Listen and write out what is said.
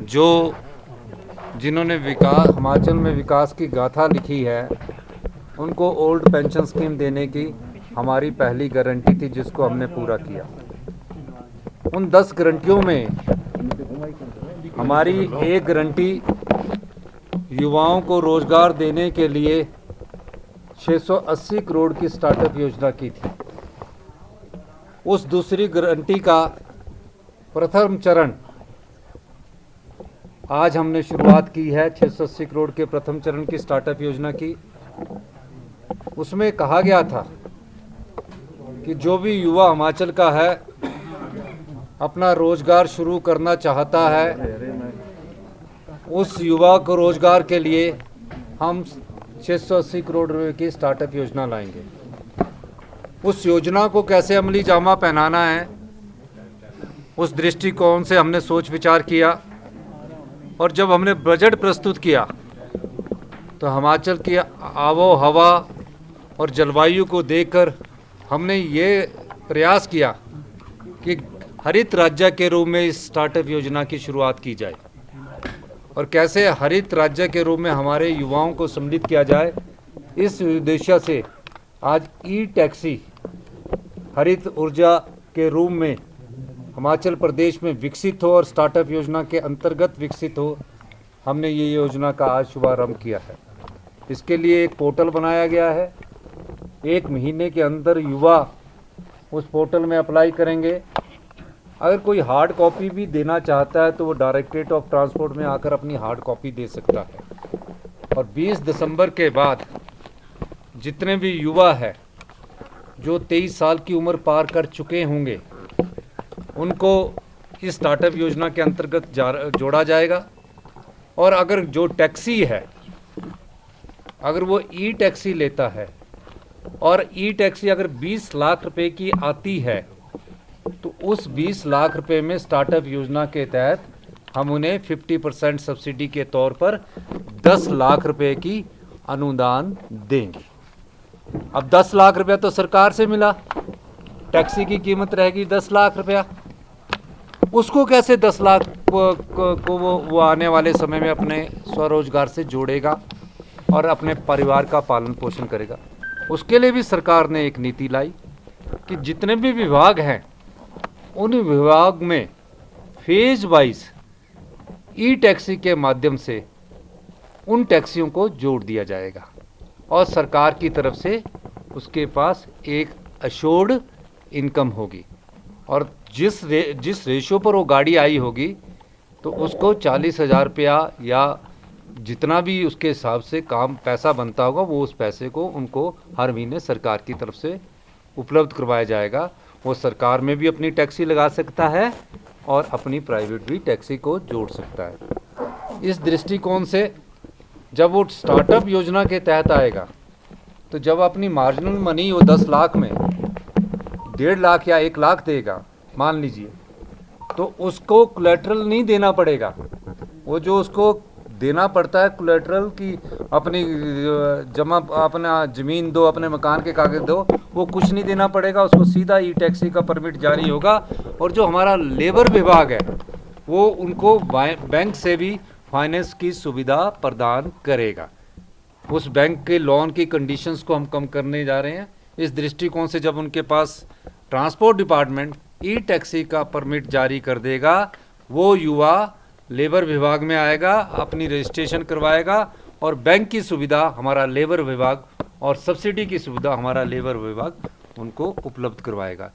जो जिन्होंने विकास हिमाचल में विकास की गाथा लिखी है, उनको ओल्ड पेंशन स्कीम देने की हमारी पहली गारंटी थी, जिसको हमने पूरा किया। उन 10 गारंटियों में हमारी एक गारंटी युवाओं को रोजगार देने के लिए 680 करोड़ की स्टार्टअप योजना की थी। उस दूसरी गारंटी का प्रथम चरण आज हमने शुरुआत की है, 680 करोड़ के प्रथम चरण की स्टार्टअप योजना की। उसमें कहा गया था कि जो भी युवा हिमाचल का है, अपना रोजगार शुरू करना चाहता है, उस युवा को रोजगार के लिए हम 680 करोड़ रुपए की स्टार्टअप योजना लाएंगे। उस योजना को कैसे अमली जामा पहनाना है, उस दृष्टिकोण से हमने सोच विचार किया। और जब हमने बजट प्रस्तुत किया तो हिमाचल की आबो हवा और जलवायु को देखकर हमने ये प्रयास किया कि हरित राज्य के रूप में इस स्टार्टअप योजना की शुरुआत की जाए और कैसे हरित राज्य के रूप में हमारे युवाओं को सम्मिलित किया जाए। इस उद्देश्य से आज ई टैक्सी हरित ऊर्जा के रूप में हिमाचल प्रदेश में विकसित हो और स्टार्टअप योजना के अंतर्गत विकसित हो, हमने ये योजना का आज शुभारंभ किया है। इसके लिए एक पोर्टल बनाया गया है। 1 महीने के अंदर युवा उस पोर्टल में अप्लाई करेंगे। अगर कोई हार्ड कॉपी भी देना चाहता है तो वो डायरेक्टरेट ऑफ ट्रांसपोर्ट में आकर अपनी हार्ड कॉपी दे सकता है। और 20 दिसंबर के बाद जितने भी युवा हैं जो 23 साल की उम्र पार कर चुके होंगे, उनको इस स्टार्टअप योजना के अंतर्गत जोड़ा जाएगा। और अगर जो टैक्सी है, अगर वो ई टैक्सी लेता है और ई टैक्सी अगर 20 लाख रुपए की आती है, तो उस 20 लाख रुपए में स्टार्टअप योजना के तहत हम उन्हें 50% सब्सिडी के तौर पर 10 लाख रुपए की अनुदान देंगे। अब 10 लाख रुपया तो सरकार से मिला, टैक्सी की कीमत रहेगी 10 लाख रुपया। उसको कैसे 10 लाख को वो आने वाले समय में अपने स्वरोजगार से जोड़ेगा और अपने परिवार का पालन पोषण करेगा। उसके लिए भी सरकार ने एक नीति लाई कि जितने भी विभाग हैं, उन विभाग में फेज वाइज ई टैक्सी के माध्यम से उन टैक्सियों को जोड़ दिया जाएगा और सरकार की तरफ से उसके पास एक अश्योर्ड इनकम होगी। और जिस रेशो पर वो गाड़ी आई होगी, तो उसको 40,000 रुपया या जितना भी उसके हिसाब से काम पैसा बनता होगा, वो उस पैसे को उनको हर महीने सरकार की तरफ से उपलब्ध करवाया जाएगा। वो सरकार में भी अपनी टैक्सी लगा सकता है और अपनी प्राइवेट भी टैक्सी को जोड़ सकता है। इस दृष्टिकोण से जब वो स्टार्टअप योजना के तहत आएगा, तो जब अपनी मार्जिनल मनी वो 10 लाख में 1.5 लाख या 1 लाख देगा मान लीजिए, तो उसको कोलैटरल नहीं देना पड़ेगा। वो जो उसको देना पड़ता है कोलैटरल की अपनी जमा, अपना ज़मीन दो, अपने मकान के कागज़ दो, वो कुछ नहीं देना पड़ेगा। उसको सीधा ई टैक्सी का परमिट जारी होगा। और जो हमारा लेबर विभाग है, वो उनको बैंक से भी फाइनेंस की सुविधा प्रदान करेगा। उस बैंक के लोन की कंडीशंस को हम कम करने जा रहे हैं। इस दृष्टिकोण से जब उनके पास ट्रांसपोर्ट डिपार्टमेंट ई टैक्सी का परमिट जारी कर देगा, वो युवा लेबर विभाग में आएगा, अपनी रजिस्ट्रेशन करवाएगा और बैंक की सुविधा हमारा लेबर विभाग और सब्सिडी की सुविधा हमारा लेबर विभाग उनको उपलब्ध करवाएगा।